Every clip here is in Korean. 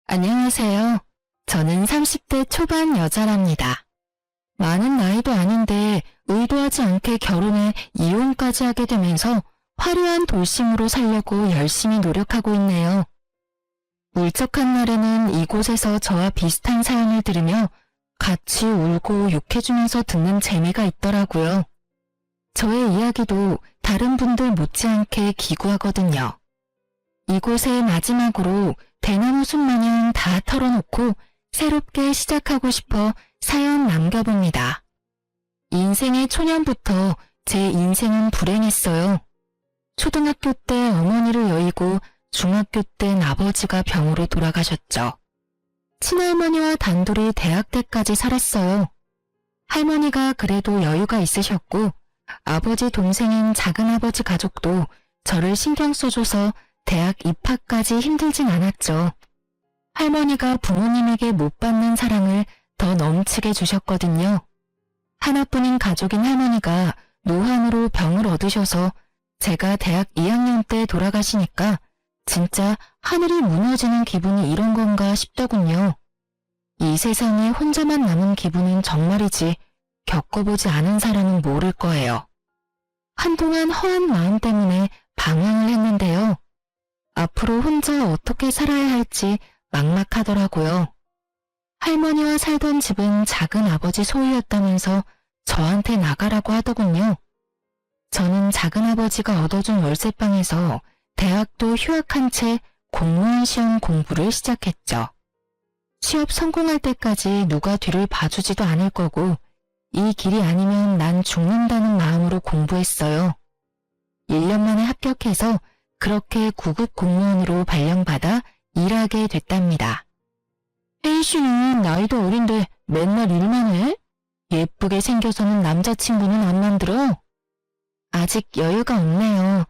안녕하세요. 저는 30대 초반 여자랍니다. 많은 나이도 아닌데 의도하지 않게 결혼해 이혼까지 하게 되면서 화려한 돌싱으로 살려고 열심히 노력하고 있네요. 울적한 날에는 이곳에서 저와 비슷한 사연을 들으며 같이 울고 욕해주면서 듣는 재미가 있더라고요. 저의 이야기도 다른 분들 못지않게 기구하거든요. 이곳에 마지막으로 대나무 숲 마냥 다 털어놓고 새롭게 시작하고 싶어 사연 남겨봅니다. 인생의 초년부터 제 인생은 불행했어요. 초등학교 때 어머니를 여의고 중학교 땐 아버지가 병으로 돌아가셨죠. 친할머니와 단둘이 대학 때까지 살았어요. 할머니가 그래도 여유가 있으셨고 아버지 동생인 작은아버지 가족도 저를 신경 써줘서 대학 입학까지 힘들진 않았죠. 할머니가 부모님에게 못 받는 사랑을 더 넘치게 주셨거든요. 하나뿐인 가족인 할머니가 노환으로 병을 얻으셔서 제가 대학 2학년 때 돌아가시니까 진짜 하늘이 무너지는 기분이 이런 건가 싶더군요. 이 세상에 혼자만 남은 기분은 정말이지 겪어보지 않은 사람은 모를 거예요. 한동안 허한 마음 때문에 방황을 했는데요. 앞으로 혼자 어떻게 살아야 할지 막막하더라고요. 할머니와 살던 집은 작은 아버지 소유였다면서 저한테 나가라고 하더군요. 저는 작은 아버지가 얻어준 월세방에서 대학도 휴학한 채 공무원 시험 공부를 시작했죠. 취업 성공할 때까지 누가 뒤를 봐주지도 않을 거고 이 길이 아니면 난 죽는다는 마음으로 공부했어요. 1년 만에 합격해서 그렇게 구급 공무원으로 발령받아 일하게 됐답니다. 혜인 씨는 나이도 어린데 맨날 일만 해? 예쁘게 생겨서는 남자친구는 안 만들어? 아직 여유가 없네요.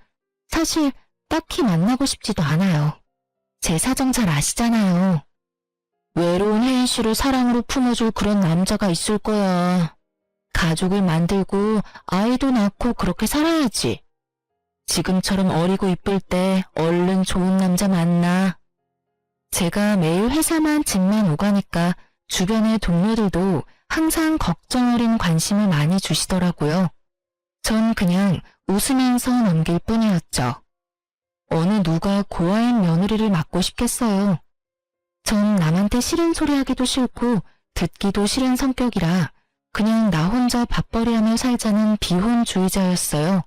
사실 딱히 만나고 싶지도 않아요. 제 사정 잘 아시잖아요. 외로운 혜인 씨를 사랑으로 품어줄 그런 남자가 있을 거야. 가족을 만들고 아이도 낳고 그렇게 살아야지. 지금처럼 어리고 이쁠 때 얼른 좋은 남자 만나. 제가 매일 회사만 집만 오가니까 주변의 동료들도 항상 걱정 어린 관심을 많이 주시더라고요. 전 그냥 웃으면서 넘길 뿐이었죠. 어느 누가 고아인 며느리를 맡고 싶겠어요. 전 남한테 싫은 소리 하기도 싫고 듣기도 싫은 성격이라 그냥 나 혼자 밥벌이하며 살자는 비혼주의자였어요.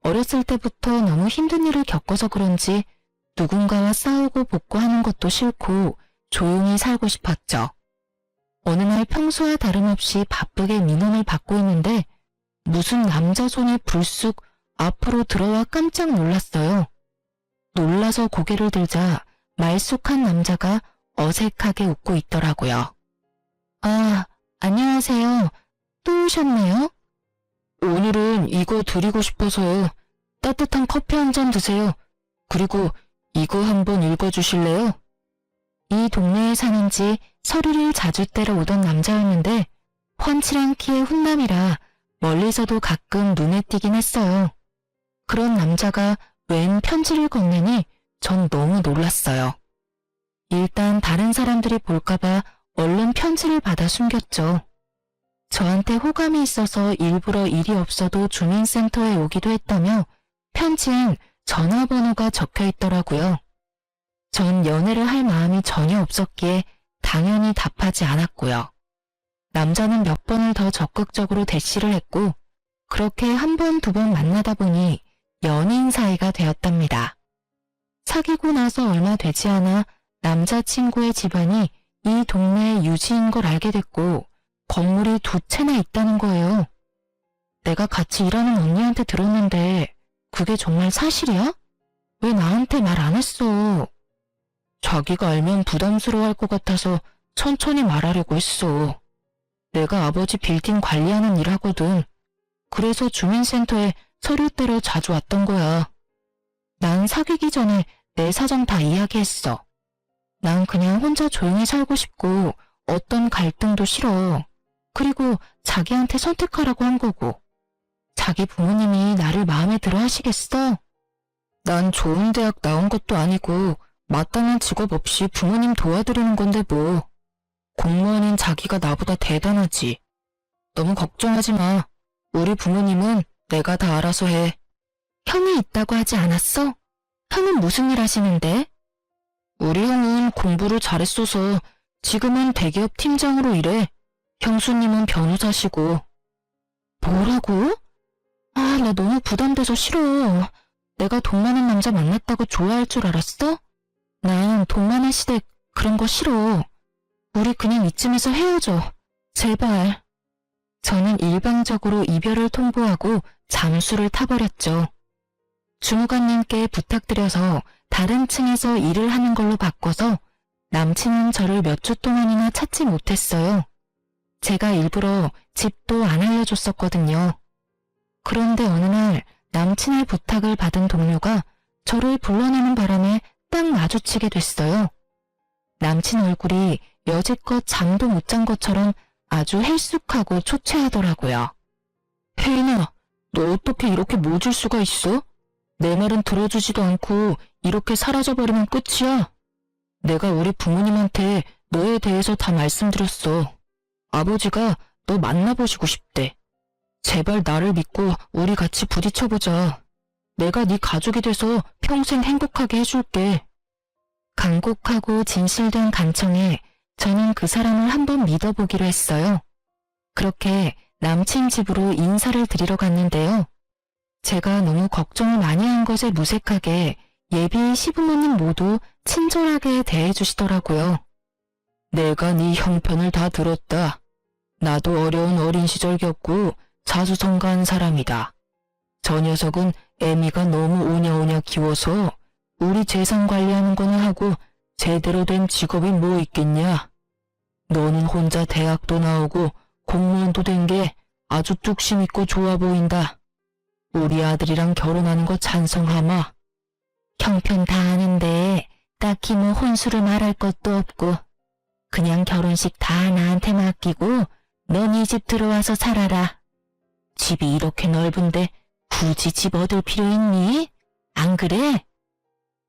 어렸을 때부터 너무 힘든 일을 겪어서 그런지 누군가와 싸우고 복구하는 것도 싫고 조용히 살고 싶었죠. 어느 날 평소와 다름없이 바쁘게 민원을 받고 있는데 무슨 남자 손이 불쑥 앞으로 들어와 깜짝 놀랐어요. 놀라서 고개를 들자 말쑥한 남자가 어색하게 웃고 있더라고요. 아, 안녕하세요. 또 오셨네요? 오늘은 이거 드리고 싶어서요. 따뜻한 커피 한 잔 드세요. 그리고 이거 한번 읽어주실래요? 이 동네에 사는지 서류를 자주 떼러 오던 남자였는데 훤칠한 키의 훈남이라 멀리서도 가끔 눈에 띄긴 했어요. 그런 남자가 웬 편지를 건네니 전 너무 놀랐어요. 일단 다른 사람들이 볼까봐 얼른 편지를 받아 숨겼죠. 저한테 호감이 있어서 일부러 일이 없어도 주민센터에 오기도 했다며 편지엔 전화번호가 적혀 있더라고요. 전 연애를 할 마음이 전혀 없었기에 당연히 답하지 않았고요. 남자는 몇 번을 더 적극적으로 대시를 했고 그렇게 한 번, 두 번 만나다 보니 연인 사이가 되었답니다. 사귀고 나서 얼마 되지 않아 남자친구의 집안이 이 동네의 유지인 걸 알게 됐고 건물이 2채나 있다는 거예요. 내가 같이 일하는 언니한테 들었는데 그게 정말 사실이야? 왜 나한테 말 안 했어? 자기가 알면 부담스러워할 것 같아서 천천히 말하려고 했어. 내가 아버지 빌딩 관리하는 일 하거든. 그래서 주민센터에 서류 떼러 자주 왔던 거야. 난 사귀기 전에 내 사정 다 이야기했어. 난 그냥 혼자 조용히 살고 싶고 어떤 갈등도 싫어. 그리고 자기한테 선택하라고 한 거고. 자기 부모님이 나를 마음에 들어 하시겠어? 난 좋은 대학 나온 것도 아니고 마땅한 직업 없이 부모님 도와드리는 건데 뭐. 공무원인 자기가 나보다 대단하지. 너무 걱정하지 마. 우리 부모님은 내가 다 알아서 해. 형이 있다고 하지 않았어? 형은 무슨 일 하시는데? 우리 형은 공부를 잘했어서 지금은 대기업 팀장으로 일해. 형수님은 변호사시고. 뭐라고? 아, 나 너무 부담돼서 싫어. 내가 돈 많은 남자 만났다고 좋아할 줄 알았어? 난 돈 많은 시댁 그런 거 싫어. 우리 그냥 이쯤에서 헤어져. 제발. 저는 일방적으로 이별을 통보하고 잠수를 타버렸죠. 주무관님께 부탁드려서 다른 층에서 일을 하는 걸로 바꿔서 남친은 저를 몇 주 동안이나 찾지 못했어요. 제가 일부러 집도 안 알려줬었거든요. 그런데 어느 날 남친의 부탁을 받은 동료가 저를 불러내는 바람에 딱 마주치게 됐어요. 남친 얼굴이 여지껏 잠도 못 잔 것처럼 아주 헬쑥하고 초췌하더라고요. 혜인아, 너 어떻게 이렇게 모질 수가 있어? 내 말은 들어주지도 않고 이렇게 사라져버리면 끝이야. 내가 우리 부모님한테 너에 대해서 다 말씀드렸어. 아버지가 너 만나보시고 싶대. 제발 나를 믿고 우리 같이 부딪혀보자. 내가 네 가족이 돼서 평생 행복하게 해줄게. 간곡하고 진실된 간청에 저는 그 사람을 한번 믿어보기로 했어요. 그렇게 남친 집으로 인사를 드리러 갔는데요. 제가 너무 걱정을 많이 한 것에 무색하게 예비 시부모님 모두 친절하게 대해주시더라고요. 내가 네 형편을 다 들었다. 나도 어려운 어린 시절 겪고 자수성가한 사람이다. 저 녀석은 애미가 너무 오냐오냐 키워서 우리 재산 관리하는 거나 하고 제대로 된 직업이 뭐 있겠냐. 너는 혼자 대학도 나오고 공무원도 된 게 아주 뚝심 있고 좋아 보인다. 우리 아들이랑 결혼하는 거 찬성하마. 형편 다 아는데 딱히 뭐 혼수를 말할 것도 없고 그냥 결혼식 다 나한테 맡기고 넌 이 집 들어와서 살아라. 집이 이렇게 넓은데 굳이 집 얻을 필요 있니? 안 그래?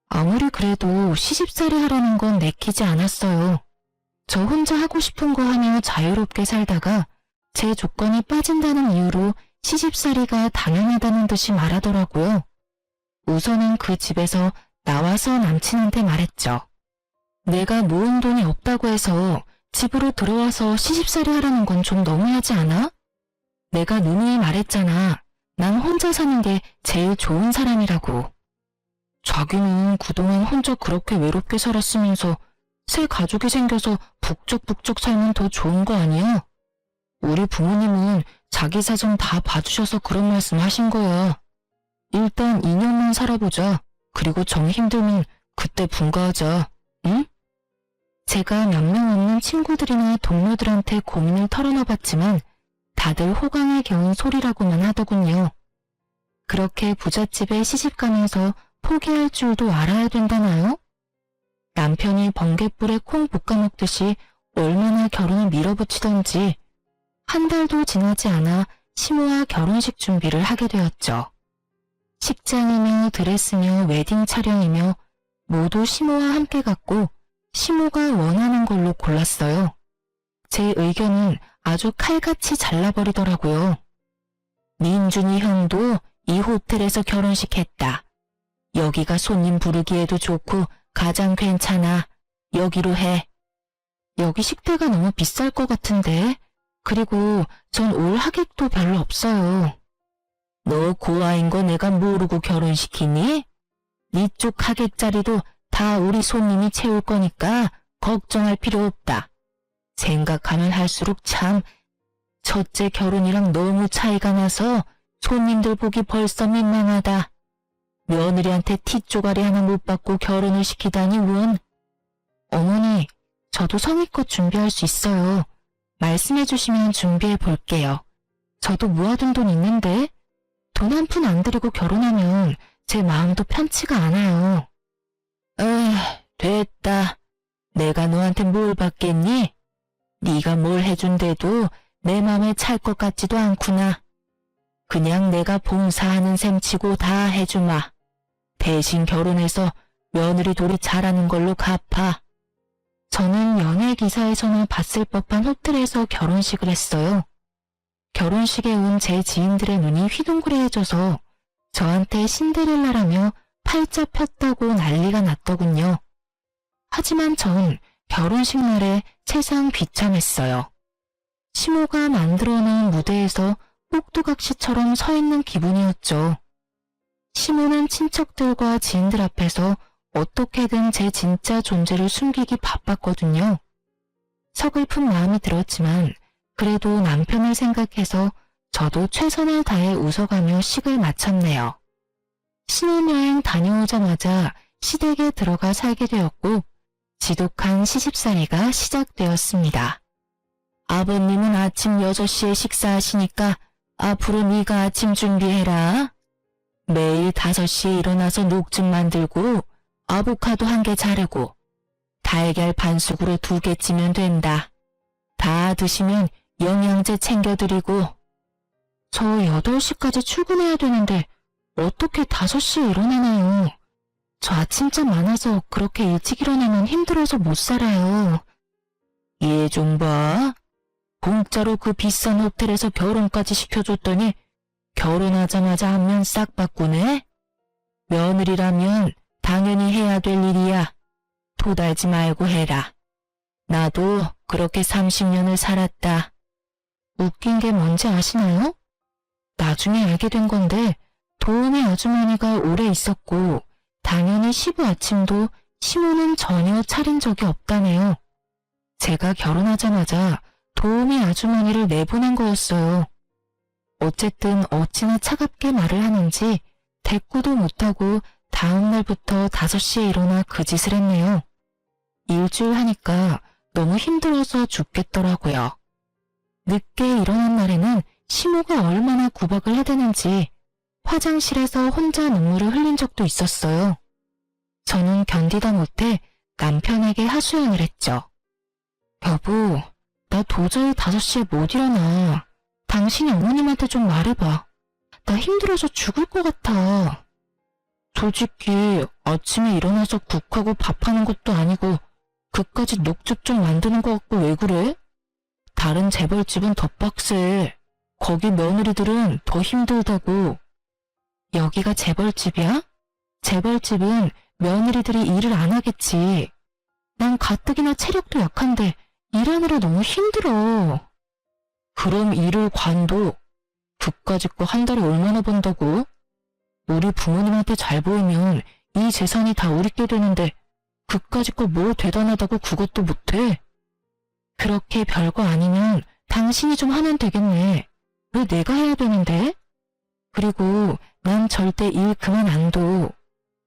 아무리 그래도 시집살이 하라는 건 내키지 않았어요. 저 혼자 하고 싶은 거 하며 자유롭게 살다가 제 조건이 빠진다는 이유로 시집살이가 당연하다는 듯이 말하더라고요. 우선은 그 집에서 나와서 남친한테 말했죠. 내가 모은 돈이 없다고 해서 집으로 들어와서 시집살이 하라는 건 좀 너무하지 않아? 내가 누누이 말했잖아. 난 혼자 사는 게 제일 좋은 사람이라고. 자기는 그동안 혼자 그렇게 외롭게 살았으면서 새 가족이 생겨서 북적북적 살면 더 좋은 거 아니야? 우리 부모님은 자기 사정 다 봐주셔서 그런 말씀 하신 거야. 일단 2년만 살아보자. 그리고 정 힘들면 그때 분가하자. 응? 제가 몇 명 없는 친구들이나 동료들한테 고민을 털어놔봤지만 다들 호강에 겨운 소리라고만 하더군요. 그렇게 부잣집에 시집가면서 포기할 줄도 알아야 된다나요? 남편이 번갯불에 콩 볶아먹듯이 얼마나 결혼을 밀어붙이던지 한 달도 지나지 않아 시모와 결혼식 준비를 하게 되었죠. 식장이며 드레스며 웨딩 촬영이며 모두 시모와 함께 갔고 시모가 원하는 걸로 골랐어요. 제 의견은 아주 칼같이 잘라버리더라고요. 민준이 형도 이 호텔에서 결혼식 했다. 여기가 손님 부르기에도 좋고 가장 괜찮아. 여기로 해. 여기 식대가 너무 비쌀 것 같은데. 그리고 전 올 하객도 별로 없어요. 너 고아인 거 내가 모르고 결혼시키니? 네 쪽 하객 자리도 다 우리 손님이 채울 거니까 걱정할 필요 없다. 생각하면 할수록 참 첫째 결혼이랑 너무 차이가 나서 손님들 보기 벌써 민망하다. 며느리한테 티 쪼가리 하나 못 받고 결혼을 시키다니 원. 어머니, 저도 성의껏 준비할 수 있어요. 말씀해 주시면 준비해 볼게요. 저도 모아둔 돈 있는데 돈 한 푼 안 들이고 결혼하면 제 마음도 편치가 않아요. 됐다. 내가 너한테 뭘 받겠니? 네가 뭘 해준대도 내 맘에 찰 것 같지도 않구나. 그냥 내가 봉사하는 셈 치고 다 해주마. 대신 결혼해서 며느리 돌이 잘하는 걸로 갚아. 저는 연예 기사에서나 봤을 법한 호텔에서 결혼식을 했어요. 결혼식에 온 제 지인들의 눈이 휘둥그레해져서 저한테 신데렐라라며 팔자 폈다고 난리가 났더군요. 하지만 전 결혼식 날에 세상 비참했어요. 시모가 만들어 놓은 무대에서 꼭두각시처럼 서 있는 기분이었죠. 시모는 친척들과 지인들 앞에서 어떻게든 제 진짜 존재를 숨기기 바빴거든요. 서글픈 마음이 들었지만 그래도 남편을 생각해서 저도 최선을 다해 웃어가며 식을 마쳤네요. 신혼여행 다녀오자마자 시댁에 들어가 살게 되었고 지독한 시집살이가 시작되었습니다. 아버님은 아침 6시에 식사하시니까 앞으로 네가 아침 준비해라. 매일 5시에 일어나서 녹즙 만들고 아보카도 1개 자르고 달걀 반숙으로 2개 찌면 된다. 다 드시면 영양제 챙겨드리고. 저 8시까지 출근해야 되는데 어떻게 5시에 일어나나요? 저 아침잠 많아서 그렇게 일찍 일어나면 힘들어서 못 살아요. 얘 좀 봐. 공짜로 그 비싼 호텔에서 결혼까지 시켜줬더니 결혼하자마자 안면 싹 바꾸네? 며느리라면 당연히 해야 될 일이야. 토달지 말고 해라. 나도 그렇게 30년을 살았다. 웃긴 게 뭔지 아시나요? 나중에 알게 된 건데 도우미 아주머니가 오래 있었고 당연히 시부 아침도 시모는 전혀 차린 적이 없다네요. 제가 결혼하자마자 도우미 아주머니를 내보낸 거였어요. 어쨌든 어찌나 차갑게 말을 하는지 대꾸도 못하고 다음 날부터 5시에 일어나 그 짓을 했네요. 일주일 하니까 너무 힘들어서 죽겠더라고요. 늦게 일어난 날에는 시모가 얼마나 구박을 해대는지 화장실에서 혼자 눈물을 흘린 적도 있었어요. 저는 견디다 못해 남편에게 하소연을 했죠. 여보, 나 도저히 5시에 못 일어나. 당신이 어머님한테 좀 말해봐. 나 힘들어서 죽을 것 같아. 솔직히 아침에 일어나서 국하고 밥하는 것도 아니고 그까짓 녹즙 좀 만드는 것 같고 왜 그래? 다른 재벌집은 더 빡세. 거기 며느리들은 더 힘들다고. 여기가 재벌집이야? 재벌집은 며느리들이 일을 안 하겠지. 난 가뜩이나 체력도 약한데 일하느라 너무 힘들어. 그럼 일을 관둬. 그까짓 거 한 달에 얼마나 번다고? 우리 부모님한테 잘 보이면 이 재산이 다 우리께 되는데 그까짓 거 뭐 대단하다고 그것도 못해? 그렇게 별거 아니면 당신이 좀 하면 되겠네. 왜 내가 해야 되는데? 그리고 난 절대 일 그만 안 둬.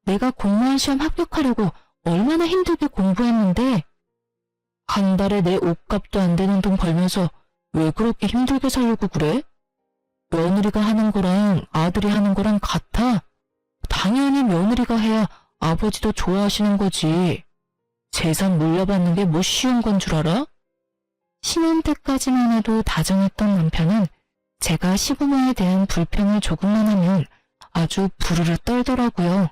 내가 공무원 시험 합격하려고 얼마나 힘들게 공부했는데 한 달에 내 옷값도 안 되는 돈 벌면서 왜 그렇게 힘들게 살려고 그래? 며느리가 하는 거랑 아들이 하는 거랑 같아. 당연히 며느리가 해야 아버지도 좋아하시는 거지. 재산 물려받는 게 뭐 쉬운 건 줄 알아? 신혼 때까지만 해도 다정했던 남편은 제가 시부모에 대한 불평을 조금만 하면 아주 부르르 떨더라고요.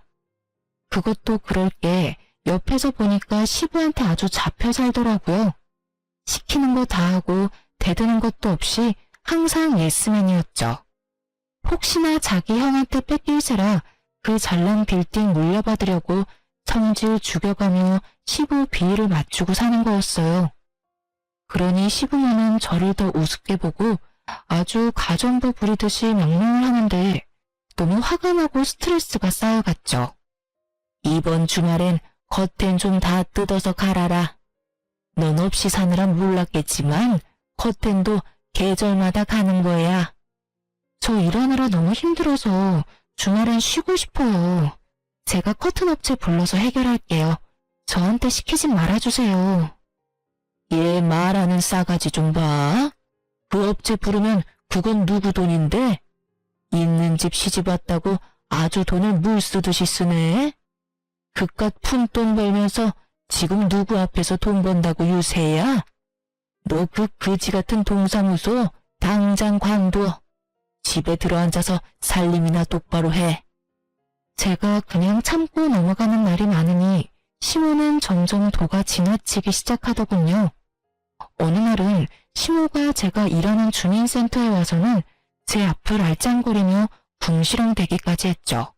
그것도 그럴 게 옆에서 보니까 시부한테 아주 잡혀 살더라고요. 시키는 거 다 하고 대드는 것도 없이 항상 예스맨이었죠. 혹시나 자기 형한테 뺏길세라 그 잘난 빌딩 물려받으려고 성질 죽여가며 시부 비위를 맞추고 사는 거였어요. 그러니 시부모는 저를 더 우습게 보고 아주 가정부 부리듯이 명령을 하는데 너무 화가 나고 스트레스가 쌓여갔죠. 이번 주말엔 커튼 좀 다 뜯어서 갈아라. 넌 없이 사느라 몰랐겠지만 커튼도 계절마다 가는 거야. 저 일하느라 너무 힘들어서 주말엔 쉬고 싶어요. 제가 커튼 업체 불러서 해결할게요. 저한테 시키지 말아주세요. 얘 말하는 싸가지 좀 봐. 그 업체 부르면 그건 누구 돈인데? 있는 집 시집 왔다고 아주 돈을 물 쓰듯이 쓰네. 그깟 푼돈 벌면서 지금 누구 앞에서 돈 번다고 유세야? 너 그 그지 같은 동사무소 당장 관둬. 집에 들어앉아서 살림이나 똑바로 해. 제가 그냥 참고 넘어가는 날이 많으니 시모는 점점 도가 지나치기 시작하더군요. 어느 날은 시모가 제가 일하는 주민센터에 와서는 제 앞을 알짱거리며 궁시렁대기까지 했죠.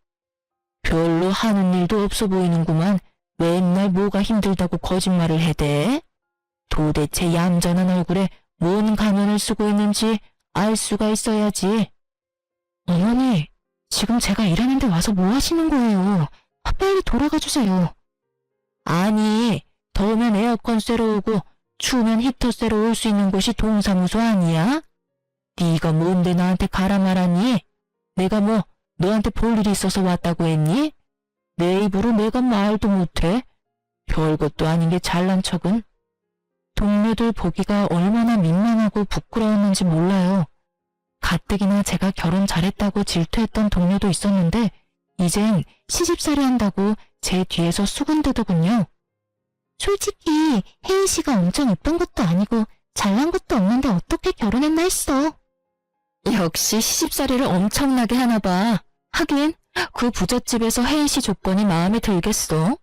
별로 하는 일도 없어 보이는구만. 맨날 뭐가 힘들다고 거짓말을 해대? 도대체 얌전한 얼굴에 뭔 가면을 쓰고 있는지 알 수가 있어야지. 어머니, 지금 제가 일하는데 와서 뭐 하시는 거예요? 빨리 돌아가 주세요. 아니, 더우면 에어컨 쐬러 오고 추우면 히터 쐬러 올 수 있는 곳이 동사무소 아니야? 네가 뭔데 나한테 가라 말하니? 내가 뭐 너한테 볼 일이 있어서 왔다고 했니? 내 입으로 내가 말도 못해? 별것도 아닌 게 잘난 척은. 동료들 보기가 얼마나 민망하고 부끄러웠는지 몰라요. 가뜩이나 제가 결혼 잘했다고 질투했던 동료도 있었는데 이젠 시집살이 한다고 제 뒤에서 수군대더군요. 솔직히 혜인 씨가 엄청 예쁜 것도 아니고 잘난 것도 없는데 어떻게 결혼했나 했어. 역시 시집살이를 엄청나게 하나 봐. 하긴 그 부잣집에서 혜인 씨 조건이 마음에 들겠어.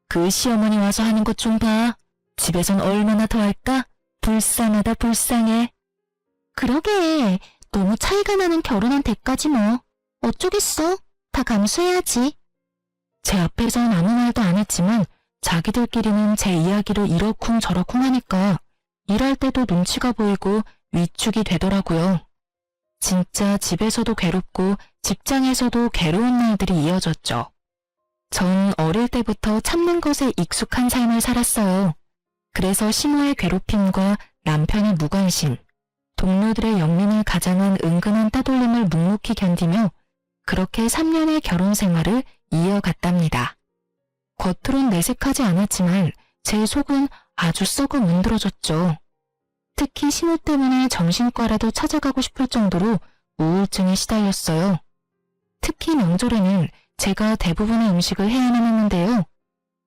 그 시어머니 와서 하는 것 좀 봐. 집에선 얼마나 더 할까? 불쌍하다 불쌍해. 그러게 너무 차이가 나는 결혼한 대까지 뭐. 어쩌겠어. 다 감수해야지. 제 앞에선 아무 말도 안 했지만 자기들끼리는 제 이야기를 이러쿵 저러쿵 하니까 일할 때도 눈치가 보이고 위축이 되더라고요. 진짜 집에서도 괴롭고 직장에서도 괴로운 날들이 이어졌죠. 전 어릴 때부터 참는 것에 익숙한 삶을 살았어요. 그래서 시모의 괴롭힘과 남편의 무관심, 동료들의 영민을 가장한 은근한 따돌림을 묵묵히 견디며 그렇게 3년의 결혼 생활을 이어갔답니다. 겉으론 내색하지 않았지만 제 속은 아주 썩어 문드러졌죠. 특히 시모 때문에 정신과라도 찾아가고 싶을 정도로 우울증에 시달렸어요. 특히 명절에는 제가 대부분의 음식을 해야만 했는데요.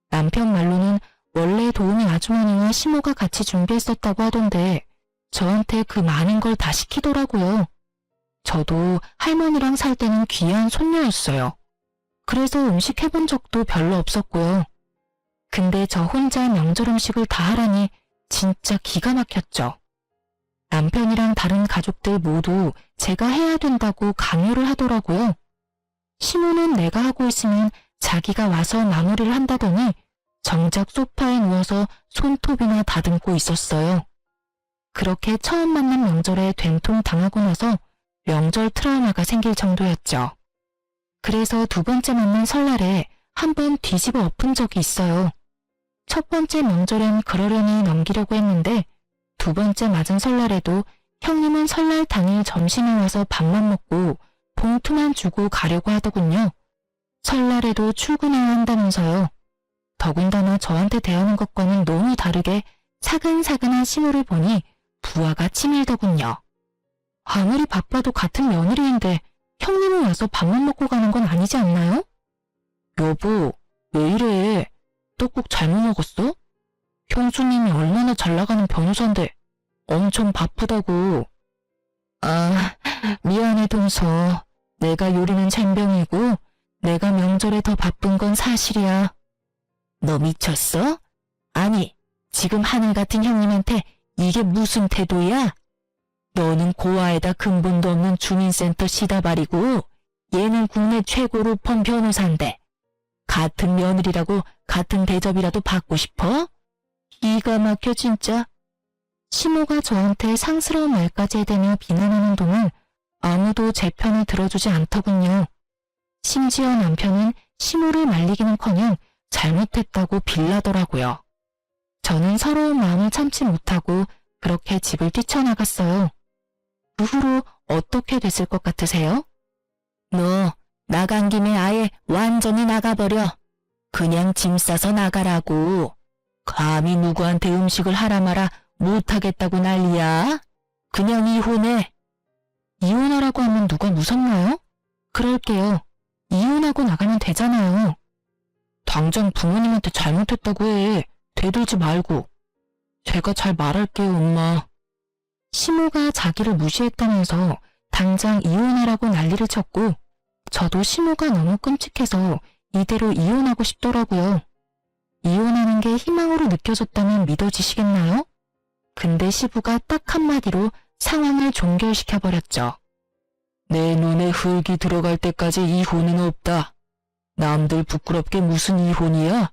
남편 말로는 원래 도우미 아주머니와 시모가 같이 준비했었다고 하던데 저한테 그 많은 걸 다 시키더라고요. 저도 할머니랑 살 때는 귀한 손녀였어요. 그래서 음식 해본 적도 별로 없었고요. 근데 저 혼자 명절 음식을 다 하라니 진짜 기가 막혔죠. 남편이랑 다른 가족들 모두 제가 해야 된다고 강요를 하더라고요. 시모는 내가 하고 있으면 자기가 와서 마무리를 한다더니 정작 소파에 누워서 손톱이나 다듬고 있었어요. 그렇게 처음 만난 명절에 된통 당하고 나서 명절 트라우마가 생길 정도였죠. 그래서 두 번째 만난 설날에 한번 뒤집어 엎은 적이 있어요. 첫 번째 명절엔 그러려니 넘기려고 했는데 두 번째 맞은 설날에도 형님은 설날 당일 점심에 와서 밥만 먹고 봉투만 주고 가려고 하더군요. 설날에도 출근해야 한다면서요. 더군다나 저한테 대하는 것과는 너무 다르게 사근사근한 시모를 보니 부하가 치밀더군요. 아무리 바빠도 같은 며느리인데 형님은 와서 밥만 먹고 가는 건 아니지 않나요? 여보, 왜 이래? 떡국 잘못 먹었어? 형수님이 얼마나 잘 나가는 변호사인데 엄청 바쁘다고. 아, 미안해 동서. 내가 요리는 젬병이고 내가 명절에 더 바쁜 건 사실이야. 너 미쳤어? 아니, 지금 하늘 같은 형님한테 이게 무슨 태도야? 너는 고아에다 근본도 없는 주민센터 시다발이고 얘는 국내 최고 로펌 변호사인데 같은 며느리라고 같은 대접이라도 받고 싶어? 기가 막혀 진짜. 시모가 저한테 상스러운 말까지 해대며 비난하는 동안 아무도 제 편을 들어주지 않더군요. 심지어 남편은 시모를 말리기는커녕 잘못했다고 빌라더라고요. 저는 서러운 마음을 참지 못하고 그렇게 집을 뛰쳐나갔어요. 그 후로 어떻게 됐을 것 같으세요? 너 나간 김에 아예 완전히 나가버려. 그냥 짐 싸서 나가라고. 감히 누구한테 음식을 하라 마라 못하겠다고 난리야. 그냥 이혼해. 이혼하라고 하면 누가 무섭나요? 그럴게요. 이혼하고 나가면 되잖아요. 당장 부모님한테 잘못했다고 해. 대들지 말고. 제가 잘 말할게요, 엄마. 시모가 자기를 무시했다면서 당장 이혼하라고 난리를 쳤고 저도 시모가 너무 끔찍해서 이대로 이혼하고 싶더라고요. 이혼하는 게 희망으로 느껴졌다면 믿어지시겠나요? 근데 시부가 딱 한마디로 상황을 종결시켜버렸죠. 내 눈에 흙이 들어갈 때까지 이혼은 없다. 남들 부끄럽게 무슨 이혼이야?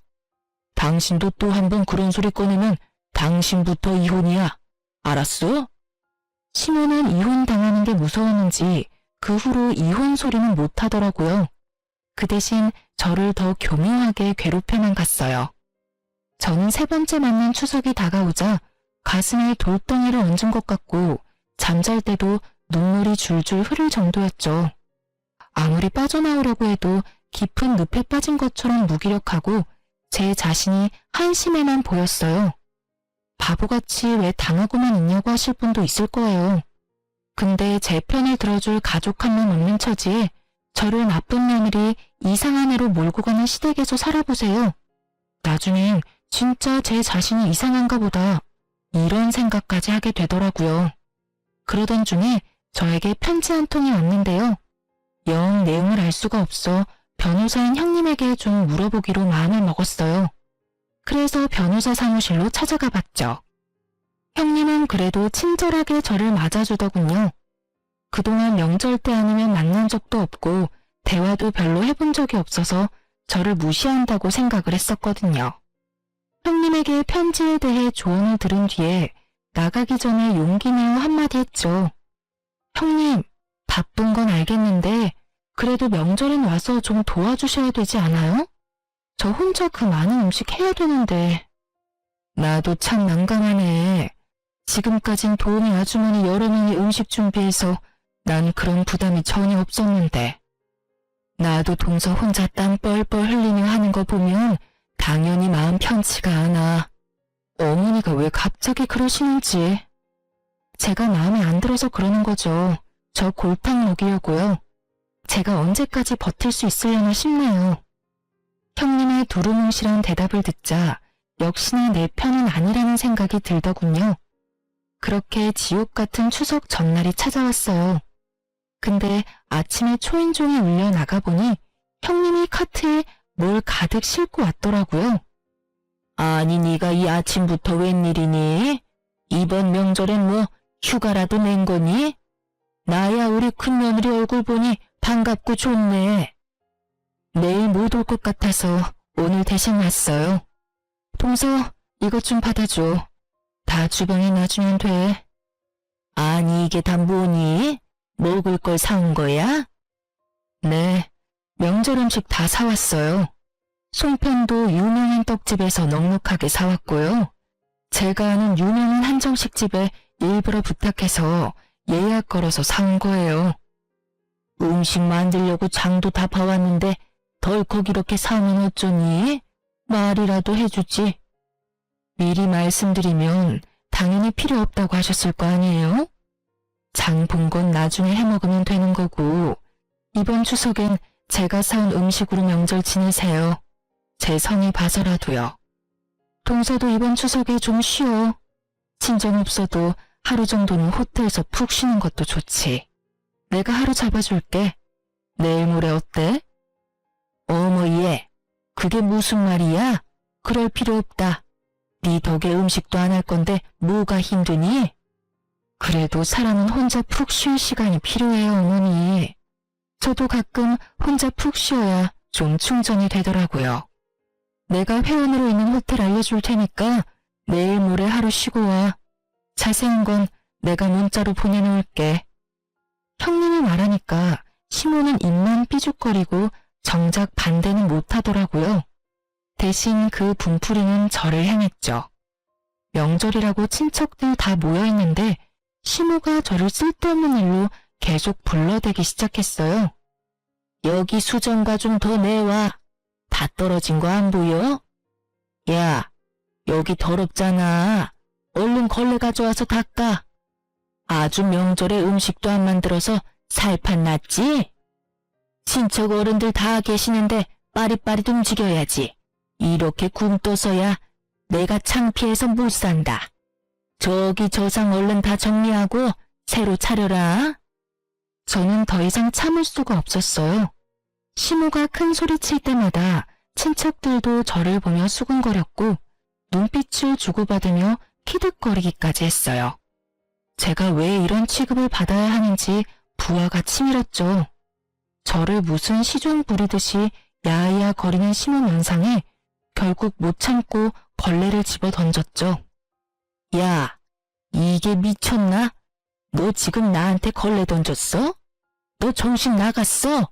당신도 또 한 번 그런 소리 꺼내면 당신부터 이혼이야. 알았어? 시모는 이혼 당하는 게 무서웠는지 그 후로 이혼 소리는 못 하더라고요. 그 대신 저를 더 교묘하게 괴롭혀만 갔어요. 저는 세 번째 맞는 추석이 다가오자 가슴에 돌덩이를 얹은 것 같고 잠잘 때도 눈물이 줄줄 흐를 정도였죠. 아무리 빠져나오려고 해도 깊은 늪에 빠진 것처럼 무기력하고 제 자신이 한심해만 보였어요. 바보같이 왜 당하고만 있냐고 하실 분도 있을 거예요. 근데 제 편을 들어줄 가족 한 명 없는 처지에 저를 나쁜 며느리 이상한 애로 몰고 가는 시댁에서 살아보세요. 나중엔 진짜 제 자신이 이상한가 보다 이런 생각까지 하게 되더라고요. 그러던 중에 저에게 편지 한 통이 왔는데요. 영 내용을 알 수가 없어 변호사인 형님에게 좀 물어보기로 마음을 먹었어요. 그래서 변호사 사무실로 찾아가 봤죠. 형님은 그래도 친절하게 저를 맞아주더군요. 그동안 명절 때 아니면 만난 적도 없고 대화도 별로 해본 적이 없어서 저를 무시한다고 생각을 했었거든요. 형님에게 편지에 대해 조언을 들은 뒤에 나가기 전에 용기 내어 한마디 했죠. 형님, 바쁜 건 알겠는데 그래도 명절엔 와서 좀 도와주셔야 되지 않아요? 저 혼자 그 많은 음식 해야 되는데. 나도 참 난감하네. 지금까진 도우미 아주머니 여러 명이 음식 준비해서 난 그런 부담이 전혀 없었는데. 나도 동서 혼자 땀 뻘뻘 흘리며 하는 거 보면 당연히 마음 편치가 않아. 어머니가 왜 갑자기 그러시는지. 제가 마음에 안 들어서 그러는 거죠. 저 골탕 먹이려고요. 제가 언제까지 버틸 수 있으려나 싶네요. 형님의 두루뭉실한 대답을 듣자 역시나 내 편은 아니라는 생각이 들더군요. 그렇게 지옥 같은 추석 전날이 찾아왔어요. 근데 아침에 초인종이 울려 나가보니 형님이 카트에 뭘 가득 싣고 왔더라고요. 아니 네가 이 아침부터 웬일이니? 이번 명절엔 뭐 휴가라도 낸 거니? 나야 우리 큰며느리 얼굴 보니 반갑고 좋네. 내일 못 올 것 같아서 오늘 대신 왔어요. 동서 이것 좀 받아줘. 다 주방에 놔주면 돼. 아니 이게 다 뭐니? 먹을 걸 사온 거야? 네, 명절 음식 다 사왔어요. 송편도 유명한 떡집에서 넉넉하게 사왔고요. 제가 아는 유명한 한정식집에 일부러 부탁해서 예약 걸어서 사온 거예요. 음식 만들려고 장도 다 봐왔는데 덜컥 이렇게 사오면 어쩌니? 말이라도 해주지. 미리 말씀드리면 당연히 필요 없다고 하셨을 거 아니에요? 장 본 건 나중에 해먹으면 되는 거고 이번 추석엔 제가 사온 음식으로 명절 지내세요. 제 성의 봐서라도요. 동서도 이번 추석에 좀 쉬어. 친정 없어도 하루 정도는 호텔에서 푹 쉬는 것도 좋지. 내가 하루 잡아줄게. 내일 모레 어때? 어머 얘, 그게 무슨 말이야? 그럴 필요 없다. 네 덕에 음식도 안 할 건데 뭐가 힘드니? 그래도 사람은 혼자 푹 쉴 시간이 필요해요, 어머니. 저도 가끔 혼자 푹 쉬어야 좀 충전이 되더라고요. 내가 회원으로 있는 호텔 알려줄 테니까 내일 모레 하루 쉬고 와. 자세한 건 내가 문자로 보내놓을게. 형님이 말하니까 시모는 입만 삐죽거리고 정작 반대는 못하더라고요. 대신 그 분풀이는 저를 향했죠. 명절이라고 친척들 다 모여있는데 시모가 저를 쓸데없는 일로 계속 불러대기 시작했어요. 여기 수정과 좀 더 내와. 다 떨어진 거 안 보여? 야, 여기 더럽잖아. 얼른 걸레 가져와서 닦아. 아주 명절에 음식도 안 만들어서 살판 났지? 친척 어른들 다 계시는데 빠릿빠릿 움직여야지. 이렇게 굼떠서야 내가 창피해서 못 산다. 저기 저상 얼른 다 정리하고 새로 차려라. 저는 더 이상 참을 수가 없었어요. 시모가 큰 소리 칠 때마다 친척들도 저를 보며 수군거렸고 눈빛을 주고받으며 키득거리기까지 했어요. 제가 왜 이런 취급을 받아야 하는지 부하가 치밀었죠. 저를 무슨 시종 부리듯이 야야 거리는 시모 면상에 결국 못 참고 걸레를 집어 던졌죠. 야, 이게 미쳤나? 너 지금 나한테 걸레 던졌어? 너 정신 나갔어?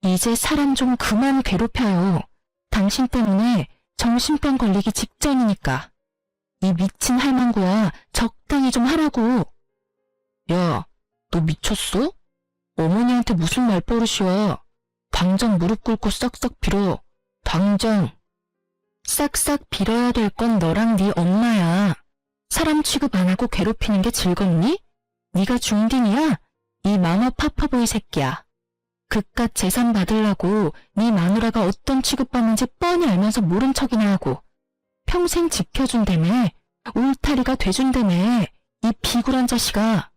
이제 사람 좀 그만 괴롭혀요. 당신 때문에 정신병 걸리기 직전이니까. 이 미친 할망구야, 적당히 좀 하라고. 야, 너 미쳤어? 어머니한테 무슨 말버릇이야. 당장 무릎 꿇고 싹싹 빌어. 당장. 싹싹 빌어야 될 건 너랑 네 엄마야. 사람 취급 안 하고 괴롭히는 게 즐겁니? 네가 중딩이야? 이 마마 파파보이 새끼야. 그깟 재산 받으려고 네 마누라가 어떤 취급받는지 뻔히 알면서 모른 척이나 하고 평생 지켜준다며, 울타리가 돼준다며, 이 비굴한 자식아.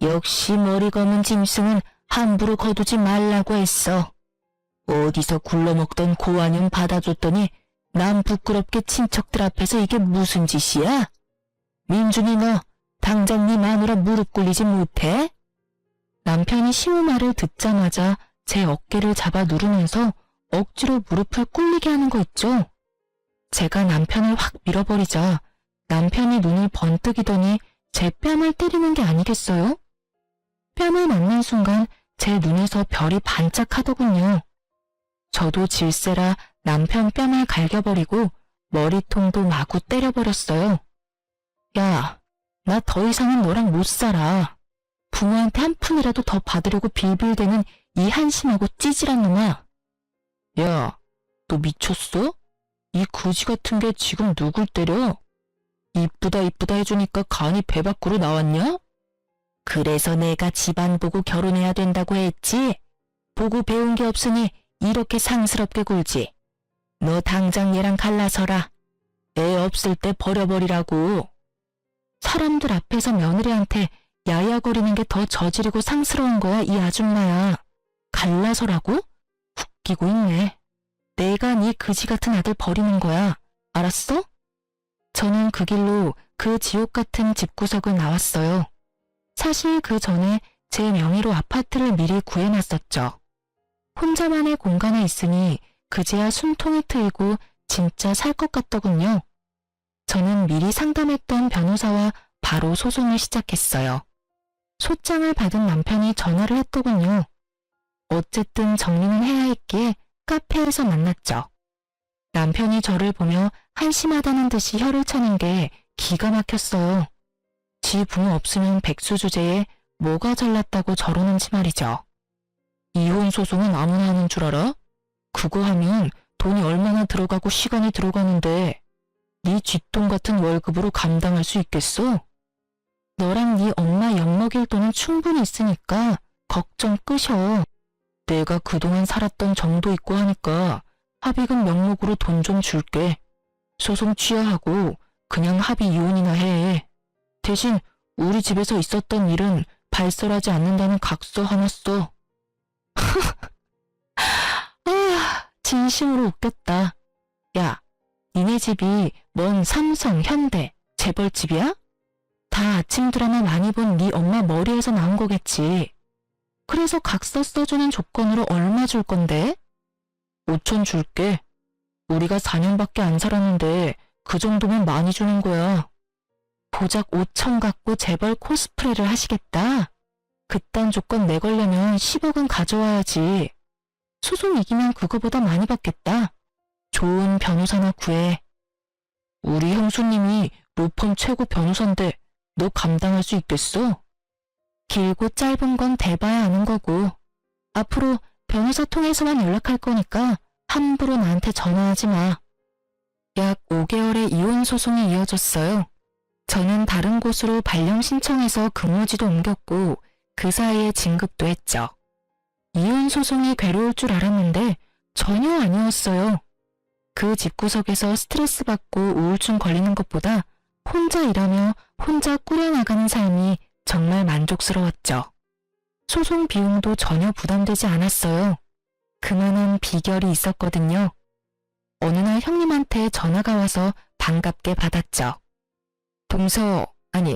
역시 머리 검은 짐승은 함부로 거두지 말라고 했어. 어디서 굴러먹던 고환영 받아줬더니 남 부끄럽게 친척들 앞에서 이게 무슨 짓이야? 민준이 너 당장 네 마누라 무릎 꿇리지 못해? 남편이 시모 말을 듣자마자 제 어깨를 잡아 누르면서 억지로 무릎을 꿇리게 하는 거 있죠. 제가 남편을 확 밀어버리자 남편이 눈을 번뜩이더니 제 뺨을 때리는 게 아니겠어요? 뺨을 맞는 순간 제 눈에서 별이 반짝하더군요. 저도 질세라 남편 뺨을 갈겨버리고 머리통도 마구 때려버렸어요. 야, 나 더 이상은 너랑 못 살아. 부모한테 한 푼이라도 더 받으려고 빌빌대는 이 한심하고 찌질한 놈아. 야, 너 미쳤어? 이 거지 같은 게 지금 누굴 때려? 이쁘다 이쁘다 해주니까 간이 배 밖으로 나왔냐? 그래서 내가 집안 보고 결혼해야 된다고 했지. 보고 배운 게 없으니 이렇게 상스럽게 굴지. 너 당장 얘랑 갈라서라. 애 없을 때 버려버리라고. 사람들 앞에서 며느리한테 야야거리는 게 더 저지르고 상스러운 거야, 이 아줌마야. 갈라서라고? 웃기고 있네. 내가 네 그지 같은 아들 버리는 거야. 알았어? 저는 그 길로 그 지옥 같은 집구석을 나왔어요. 사실 그 전에 제 명의로 아파트를 미리 구해놨었죠. 혼자만의 공간에 있으니 그제야 숨통이 트이고 진짜 살 것 같더군요. 저는 미리 상담했던 변호사와 바로 소송을 시작했어요. 소장을 받은 남편이 전화를 했더군요. 어쨌든 정리는 해야 했기에 카페에서 만났죠. 남편이 저를 보며 한심하다는 듯이 혀를 차는 게 기가 막혔어요. 지 부모 없으면 백수 주제에 뭐가 잘났다고 저러는지 말이죠. 이혼 소송은 아무나 하는 줄 알아? 그거 하면 돈이 얼마나 들어가고 시간이 들어가는데 네 쥐똥 같은 월급으로 감당할 수 있겠어? 너랑 네 엄마 엿먹일 돈은 충분히 있으니까 걱정 끄셔. 내가 그동안 살았던 정도 있고 하니까 합의금 명목으로 돈 좀 줄게. 소송 취하하고 그냥 합의 이혼이나 해. 대신 우리 집에서 있었던 일은 발설하지 않는다는 각서 하나 써. 아, 진심으로 웃겼다. 야, 니네 집이 뭔 삼성, 현대, 재벌집이야? 다 아침 드라마 많이 본 네 엄마 머리에서 나온 거겠지. 그래서 각서 써주는 조건으로 얼마 줄 건데? 5천 줄게. 우리가 4년밖에 안 살았는데 그 정도면 많이 주는 거야. 고작 5천 갖고 재벌 코스프레를 하시겠다? 그딴 조건 내걸려면 10억은 가져와야지. 소송 이기면 그거보다 많이 받겠다. 좋은 변호사나 구해. 우리 형수님이 로펌 최고 변호사인데 너 감당할 수 있겠어? 길고 짧은 건 대봐야 아는 거고. 앞으로 변호사 통해서만 연락할 거니까 함부로 나한테 전화하지 마. 약 5개월의 이혼 소송이 이어졌어요. 저는 다른 곳으로 발령 신청해서 근무지도 옮겼고 그 사이에 진급도 했죠. 이혼 소송이 괴로울 줄 알았는데 전혀 아니었어요. 그 집구석에서 스트레스 받고 우울증 걸리는 것보다 혼자 일하며 혼자 꾸려나가는 삶이 정말 만족스러웠죠. 소송 비용도 전혀 부담되지 않았어요. 그만한 비결이 있었거든요. 어느 날 형님한테 전화가 와서 반갑게 받았죠. 동서, 아니,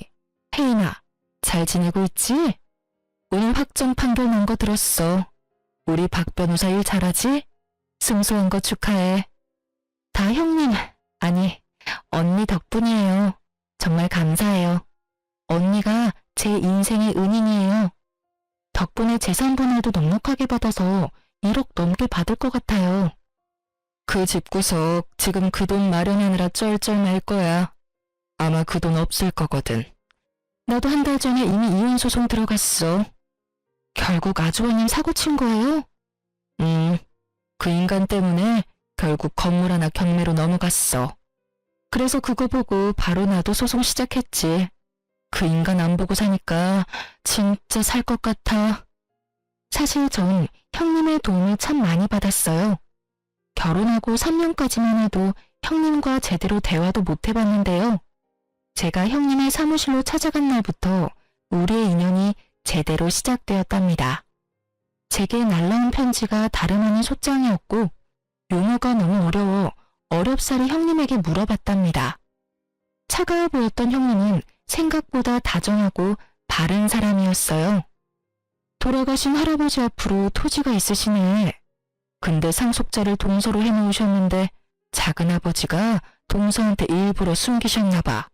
혜인아, 잘 지내고 있지? 오늘 확정 판결 난 거 들었어. 우리 박 변호사 일 잘하지? 승소한 거 축하해. 다 형님, 아니, 언니 덕분이에요. 정말 감사해요. 언니가 제 인생의 은인이에요. 덕분에 재산 분할도 넉넉하게 받아서 1억 넘게 받을 것 같아요. 그 집구석 지금 그 돈 마련하느라 쩔쩔 말 거야. 아마 그 돈 없을 거거든. 나도 한 달 전에 이미 이혼 소송 들어갔어. 결국 아주버님 사고 친 거예요? 그 인간 때문에 결국 건물 하나 경매로 넘어갔어. 그래서 그거 보고 바로 나도 소송 시작했지. 그 인간 안 보고 사니까 진짜 살 것 같아. 사실 전 형님의 도움을 참 많이 받았어요. 결혼하고 3년까지만 해도 형님과 제대로 대화도 못 해봤는데요. 제가 형님의 사무실로 찾아간 날부터 우리의 인연이 제대로 시작되었답니다. 제게 날라온 편지가 다름 아닌 소장이었고 용어가 너무 어려워 어렵사리 형님에게 물어봤답니다. 차가워 보였던 형님은 생각보다 다정하고 바른 사람이었어요. 돌아가신 할아버지 앞으로 토지가 있으시네. 근데 상속자를 동서로 해놓으셨는데 작은아버지가 동서한테 일부러 숨기셨나 봐.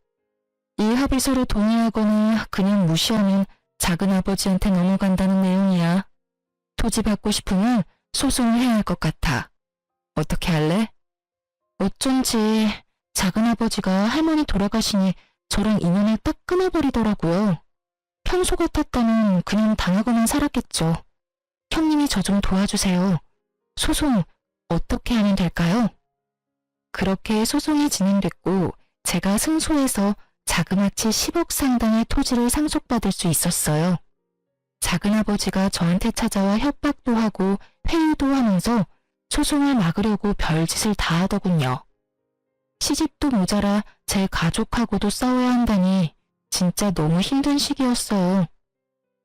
이 합의서를 동의하거나 그냥 무시하면 작은아버지한테 넘어간다는 내용이야. 토지 받고 싶으면 소송을 해야 할 것 같아. 어떻게 할래? 어쩐지 작은아버지가 할머니 돌아가시니 저랑 인연을 딱 끊어버리더라고요. 평소 같았다면 그냥 당하고만 살았겠죠. 형님이 저 좀 도와주세요. 소송 어떻게 하면 될까요? 그렇게 소송이 진행됐고 제가 승소해서 자그마치 10억 상당의 토지를 상속받을 수 있었어요. 작은아버지가 저한테 찾아와 협박도 하고 회유도 하면서 소송을 막으려고 별짓을 다 하더군요. 시집도 모자라 제 가족하고도 싸워야 한다니 진짜 너무 힘든 시기였어요.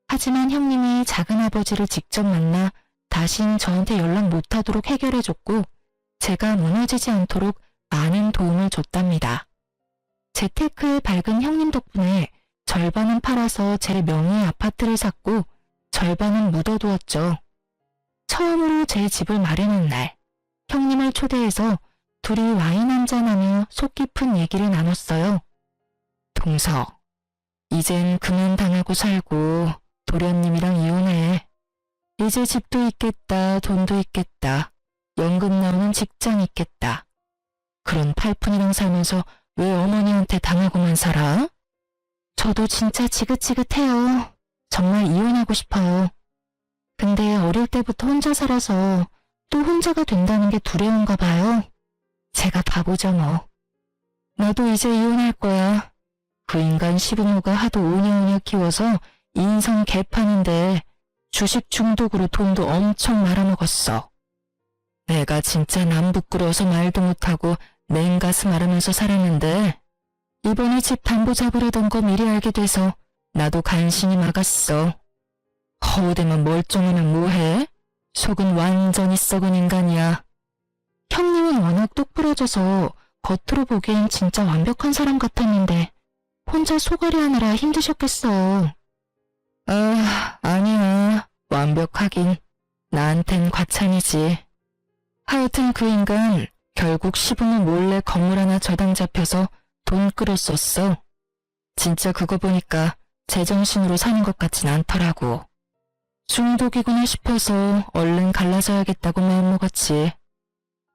하지만 형님이 작은아버지를 직접 만나 다신 저한테 연락 못하도록 해결해줬고 제가 무너지지 않도록 많은 도움을 줬답니다. 재테크에 밝은 형님 덕분에 절반은 팔아서 제 명의의 아파트를 샀고 절반은 묻어두었죠. 처음으로 제 집을 마련한 날, 형님을 초대해서 둘이 와인 한잔하며 속 깊은 얘기를 나눴어요. 동서, 이젠 그만 당하고 살고 도련님이랑 이혼해. 이제 집도 있겠다, 돈도 있겠다, 연금 나오는 직장 있겠다. 그런 팔푼이랑 살면서 왜 어머니한테 당하고만 살아? 저도 진짜 지긋지긋해요. 정말 이혼하고 싶어요. 근데 어릴 때부터 혼자 살아서 또 혼자가 된다는 게 두려운가 봐요. 제가 바보죠 뭐. 나도 이제 이혼할 거야. 그 인간 시부모가 하도 오냐오냐 키워서 인성 개판인데 주식 중독으로 돈도 엄청 말아먹었어. 내가 진짜 남 부끄러워서 말도 못하고 냉가슴 앓으면서 살았는데 이번에 집 담보 잡으려던 거 미리 알게 돼서 나도 간신히 막았어. 허우대만 멀쩡하면 뭐해? 속은 완전히 썩은 인간이야. 형님은 워낙 똑부러져서 겉으로 보기엔 진짜 완벽한 사람 같았는데 혼자 소갈이 하느라 힘드셨겠어. 아니야. 완벽하긴. 나한텐 과찬이지. 하여튼 그 인간 결국 시부모 몰래 건물 하나 저당 잡혀서 돈 끌었었어. 진짜 그거 보니까 제정신으로 사는 것 같진 않더라고. 중독이구나 싶어서 얼른 갈라져야겠다고 마음먹었지.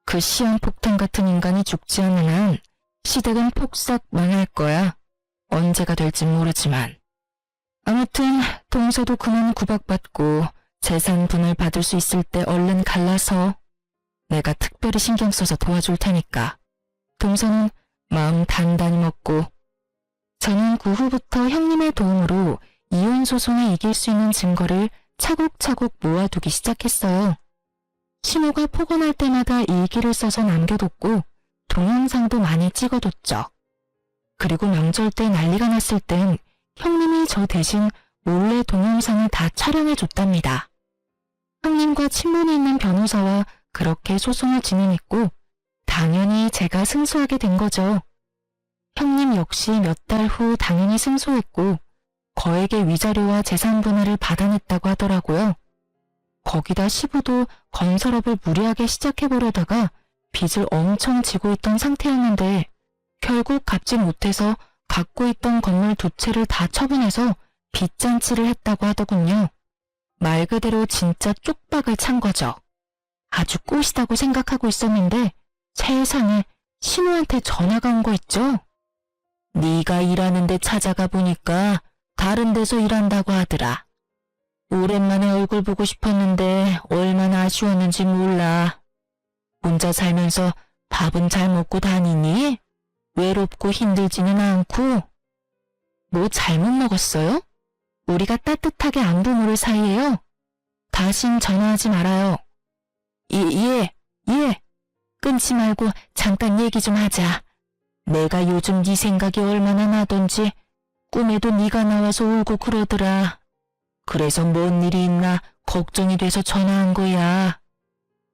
그 시한폭탄 같은 인간이 죽지 않는 한 시댁은 폭삭 망할 거야. 언제가 될진 모르지만. 아무튼 동서도 그만 구박받고 재산 분할 받을 수 있을 때 얼른 갈라서 내가 특별히 신경 써서 도와줄 테니까. 동서는 마음 단단히 먹고 저는 그 후부터 형님의 도움으로 이혼 소송에 이길 수 있는 증거를 차곡차곡 모아두기 시작했어요. 신호가 폭언할 때마다 일기를 써서 남겨뒀고 동영상도 많이 찍어뒀죠. 그리고 명절 때 난리가 났을 땐 형님이 저 대신 몰래 동영상을 다 촬영해줬답니다. 형님과 친분이 있는 변호사와 그렇게 소송을 진행했고 당연히 제가 승소하게 된 거죠. 형님 역시 몇 달 후 당연히 승소했고 거액의 위자료와 재산 분할을 받아냈다고 하더라고요. 거기다 시부도 건설업을 무리하게 시작해보려다가 빚을 엄청 지고 있던 상태였는데 결국 갚지 못해서 갖고 있던 건물 2채를 다 처분해서 빚잔치를 했다고 하더군요. 말 그대로 진짜 쪽박을 찬 거죠. 아주 꽃이다고 생각하고 있었는데 세상에 신우한테 전화가 온 거 있죠? 네가 일하는 데 찾아가 보니까 다른 데서 일한다고 하더라. 오랜만에 얼굴 보고 싶었는데 얼마나 아쉬웠는지 몰라. 혼자 살면서 밥은 잘 먹고 다니니? 외롭고 힘들지는 않고? 뭐 잘못 먹었어요? 우리가 따뜻하게 안부 모를 사이에요. 다신 전화하지 말아요. 예. 끊지 말고 잠깐 얘기 좀 하자. 내가 요즘 네 생각이 얼마나 나던지 꿈에도 네가 나와서 울고 그러더라. 그래서 뭔 일이 있나 걱정이 돼서 전화한 거야.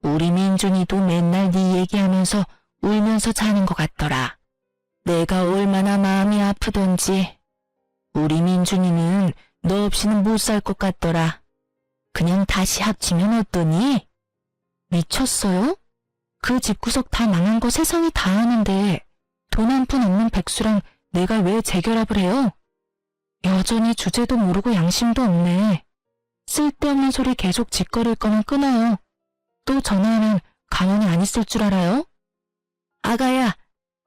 우리 민준이도 맨날 네 얘기하면서 울면서 자는 것 같더라. 내가 얼마나 마음이 아프던지. 우리 민준이는 너 없이는 못 살 것 같더라. 그냥 다시 합치면 어떠니? 미쳤어요? 그 집구석 다 망한 거 세상이 다 아는데 돈 한 푼 없는 백수랑 내가 왜 재결합을 해요? 여전히 주제도 모르고 양심도 없네. 쓸데없는 소리 계속 짓거릴 거면 끊어요. 또 전화하면 가만히 안 있을 줄 알아요? 아가야,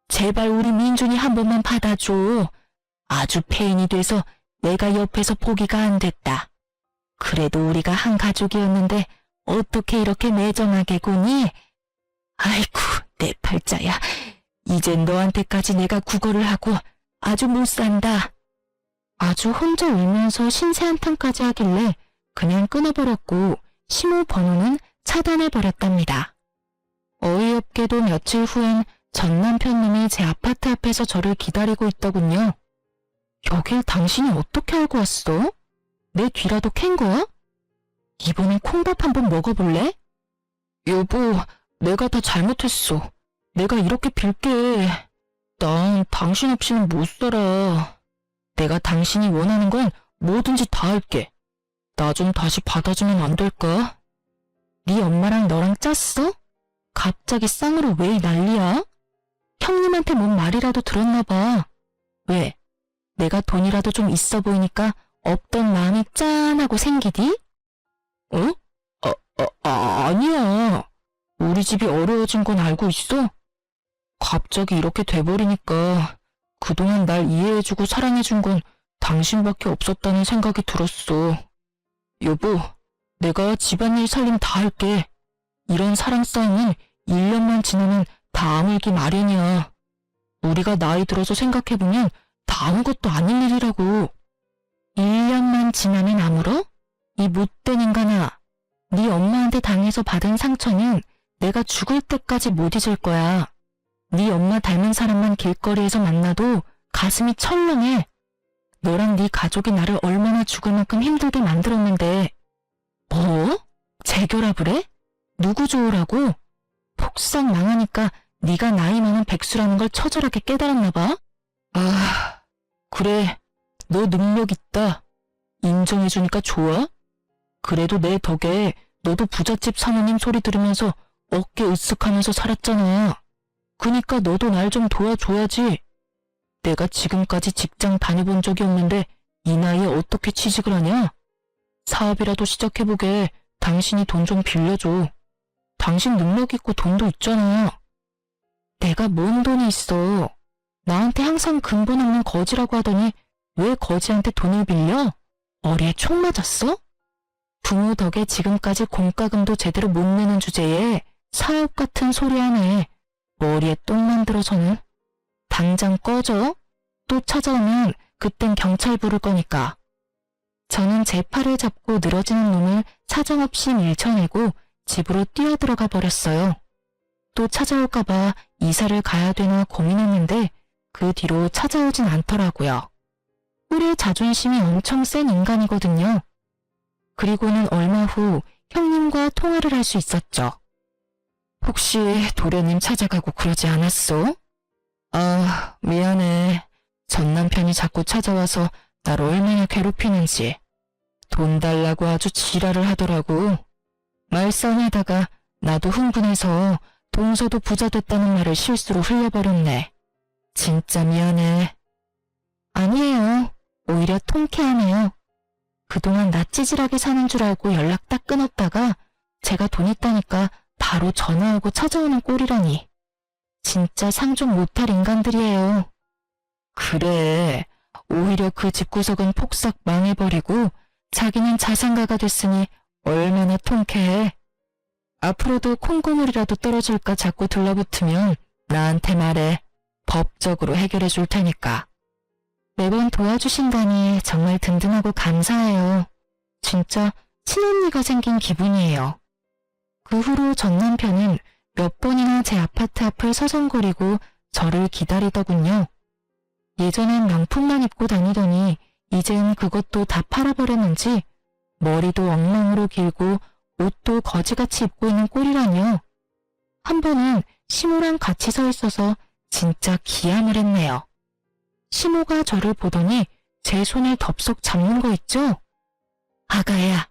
제발 우리 민준이 한 번만 받아줘. 아주 폐인이 돼서 내가 옆에서 보기가 안 됐다. 그래도 우리가 한 가족이었는데 어떻게 이렇게 매정하게 구니? 아이고, 내 팔자야. 이젠 너한테까지 내가 구걸을 하고 아주 못 산다. 아주 혼자 울면서 신세 한탄까지 하길래 그냥 끊어버렸고 심호 번호는 차단해버렸답니다. 어이없게도 며칠 후엔 전 남편 놈이 제 아파트 앞에서 저를 기다리고 있더군요. 여길 당신이 어떻게 알고 왔어? 내 뒤라도 캔 거야? 이번엔 콩밥 한번 먹어볼래? 여보, 내가 다 잘못했어. 내가 이렇게 빌게. 난 당신 없이는 못 살아. 내가 당신이 원하는 건 뭐든지 다 할게. 나 좀 다시 받아주면 안 될까? 네 엄마랑 너랑 짰어? 갑자기 쌍으로 왜 이 난리야? 형님한테 뭔 말이라도 들었나 봐. 왜? 내가 돈이라도 좀 있어 보이니까 없던 마음이 짠하고 생기디? 어? 아니야. 우리 집이 어려워진 건 알고 있어? 갑자기 이렇게 돼버리니까 그동안 날 이해해주고 사랑해준 건 당신밖에 없었다는 생각이 들었어. 여보, 내가 집안일 살림 다 할게. 이런 사랑 싸움은 1년만 지나면 다 아물기 마련이야. 우리가 나이 들어서 생각해보면 다 아무것도 아닌 일이라고. 1년만 지나면 아물어? 이 못된 인간아. 네 엄마한테 당해서 받은 상처는 내가 죽을 때까지 못 잊을 거야. 네 엄마 닮은 사람만 길거리에서 만나도 가슴이 철렁해. 너랑 네 가족이 나를 얼마나 죽을 만큼 힘들게 만들었는데. 뭐? 재결합을 해? 누구 좋으라고? 폭삭 망하니까 네가 나이 많은 백수라는 걸 처절하게 깨달았나 봐. 아, 그래. 너 능력 있다. 인정해주니까 좋아? 그래도 내 덕에 너도 부잣집 사모님 소리 들으면서 어깨 으쓱하면서 살았잖아. 그니까 너도 날 좀 도와줘야지. 내가 지금까지 직장 다녀본 적이 없는데 이 나이에 어떻게 취직을 하냐? 사업이라도 시작해보게. 당신이 돈 좀 빌려줘. 당신 능력 있고 돈도 있잖아. 내가 뭔 돈이 있어. 나한테 항상 근본 없는 거지라고 하더니 왜 거지한테 돈을 빌려? 머리에 총 맞았어? 부모 덕에 지금까지 공과금도 제대로 못 내는 주제에 사업 같은 소리 하네. 머리에 똥 만들어서는. 당장 꺼져. 또 찾아오면 그땐 경찰 부를 거니까. 저는 제 팔을 잡고 늘어지는 놈을 사정없이 밀쳐내고 집으로 뛰어들어가 버렸어요. 또 찾아올까봐 이사를 가야 되나 고민했는데 그 뒤로 찾아오진 않더라고요. 우리의 자존심이 엄청 센 인간이거든요. 그리고는 얼마 후 형님과 통화를 할 수 있었죠. 혹시 도련님 찾아가고 그러지 않았어? 아, 미안해. 전 남편이 자꾸 찾아와서 날 얼마나 괴롭히는지. 돈 달라고 아주 지랄을 하더라고. 말싸움하다가 나도 흥분해서 동서도 부자 됐다는 말을 실수로 흘려버렸네. 진짜 미안해. 아니에요. 오히려 통쾌하네요. 그동안 나 찌질하게 사는 줄 알고 연락 딱 끊었다가 제가 돈 있다니까 바로 전화오고 찾아오는 꼴이라니. 진짜 상종 못할 인간들이에요. 그래. 오히려 그 집구석은 폭삭 망해버리고 자기는 자산가가 됐으니 얼마나 통쾌해. 앞으로도 콩고물이라도 떨어질까 자꾸 들러붙으면 나한테 말해. 법적으로 해결해 줄 테니까. 매번 도와주신다니 정말 든든하고 감사해요. 진짜 친언니가 생긴 기분이에요. 그 후로 전 남편은 몇 번이나 제 아파트 앞을 서성거리고 저를 기다리더군요. 예전엔 명품만 입고 다니더니 이젠 그것도 다 팔아버렸는지 머리도 엉망으로 길고 옷도 거지같이 입고 있는 꼴이라뇨. 한 번은 시모랑 같이 서 있어서 진짜 기함을 했네요. 시모가 저를 보더니 제 손을 덥석 잡는 거 있죠? 아가야,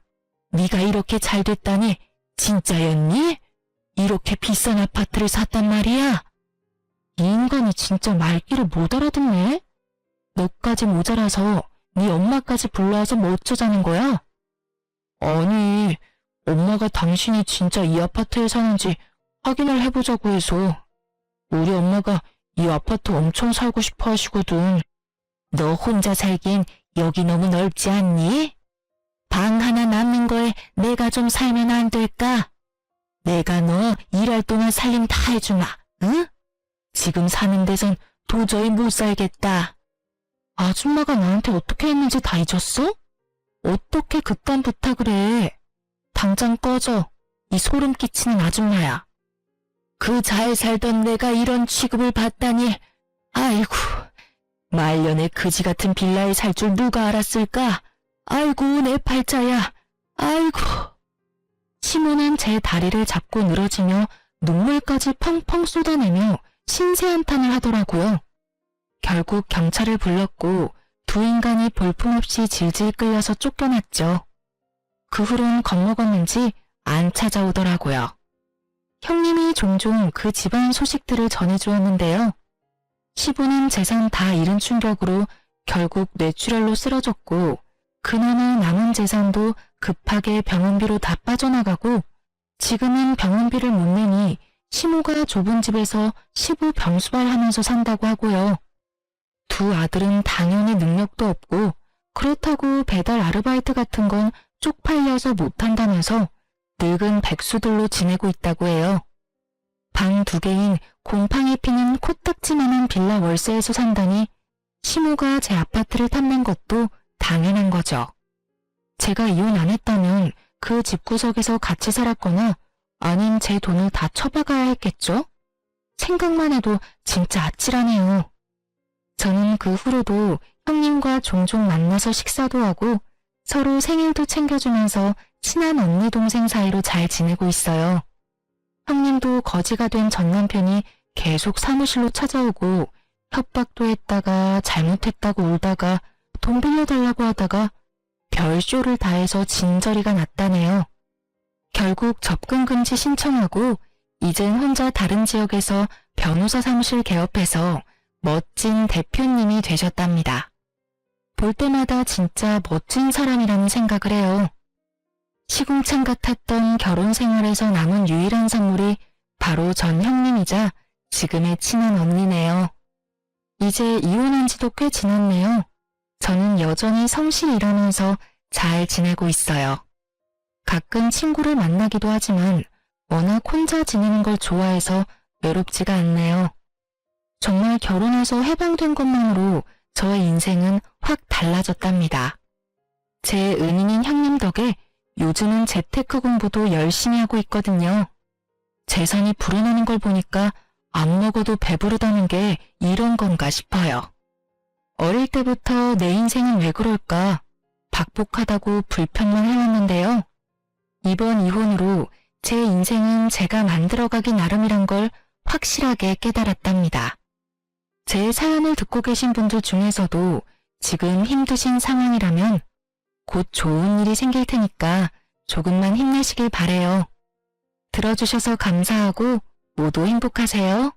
네가 이렇게 잘 됐다니 진짜였니? 이렇게 비싼 아파트를 샀단 말이야? 이 인간이 진짜 말귀를 못 알아듣네? 너까지 모자라서 네 엄마까지 불러와서 뭐 어쩌자는 거야? 아니, 엄마가 당신이 진짜 이 아파트에 사는지 확인을 해보자고 해서. 우리 엄마가 이 아파트 엄청 살고 싶어 하시거든. 너 혼자 살긴 여기 너무 넓지 않니? 방 하나 남는 거에 내가 좀 살면 안 될까? 내가 너 일할 동안 살림 다 해주마, 응? 지금 사는 데선 도저히 못 살겠다. 아줌마가 나한테 어떻게 했는지 다 잊었어? 어떻게 그딴 부탁을 해? 당장 꺼져. 이 소름 끼치는 아줌마야. 그 잘 살던 내가 이런 취급을 받다니. 아이고, 말년에 그지 같은 빌라에 살 줄 누가 알았을까? 아이고, 내 팔자야. 아이고. 시모는 제 다리를 잡고 늘어지며 눈물까지 펑펑 쏟아내며 신세한탄을 하더라고요. 결국 경찰을 불렀고 두 인간이 볼품없이 질질 끌려서 쫓겨났죠. 그 후론 겁먹었는지 안 찾아오더라고요. 형님이 종종 그 집안 소식들을 전해주었는데요. 시부는 재산 다 잃은 충격으로 결국 뇌출혈로 쓰러졌고 그나마 남은 재산도 급하게 병원비로 다 빠져나가고 지금은 병원비를 못 내니 시모가 좁은 집에서 시부 병수발하면서 산다고 하고요. 두 아들은 당연히 능력도 없고 그렇다고 배달 아르바이트 같은 건 쪽팔려서 못한다면서 늙은 백수들로 지내고 있다고 해요. 방 2개인 곰팡이 피는 코딱지만한 빌라 월세에서 산다니 시모가 제 아파트를 탐낸 것도 당연한 거죠. 제가 이혼 안 했다면 그 집구석에서 같이 살았거나 아님 제 돈을 다 처박아야 했겠죠? 생각만 해도 진짜 아찔하네요. 저는 그 후로도 형님과 종종 만나서 식사도 하고 서로 생일도 챙겨주면서 친한 언니 동생 사이로 잘 지내고 있어요. 형님도 거지가 된 전 남편이 계속 사무실로 찾아오고 협박도 했다가 잘못했다고 울다가 돈 빌려달라고 하다가 별쇼를 다 해서 진저리가 났다네요. 결국 접근금지 신청하고 이젠 혼자 다른 지역에서 변호사 사무실 개업해서 멋진 대표님이 되셨답니다. 볼 때마다 진짜 멋진 사람이라는 생각을 해요. 시궁창 같았던 결혼 생활에서 남은 유일한 선물이 바로 전 형님이자 지금의 친한 언니네요. 이제 이혼한 지도 꽤 지났네요. 저는 여전히 성실히 일하면서 잘 지내고 있어요. 가끔 친구를 만나기도 하지만 워낙 혼자 지내는 걸 좋아해서 외롭지가 않네요. 정말 결혼해서 해방된 것만으로 저의 인생은 확 달라졌답니다. 제 은인인 형님 덕에 요즘은 재테크 공부도 열심히 하고 있거든요. 재산이 불어나는 걸 보니까 안 먹어도 배부르다는 게 이런 건가 싶어요. 어릴 때부터 내 인생은 왜 그럴까 박복하다고 불평만 해왔는데요. 이번 이혼으로 제 인생은 제가 만들어가기 나름이란 걸 확실하게 깨달았답니다. 제 사연을 듣고 계신 분들 중에서도 지금 힘드신 상황이라면 곧 좋은 일이 생길 테니까 조금만 힘내시길 바래요. 들어주셔서 감사하고 모두 행복하세요.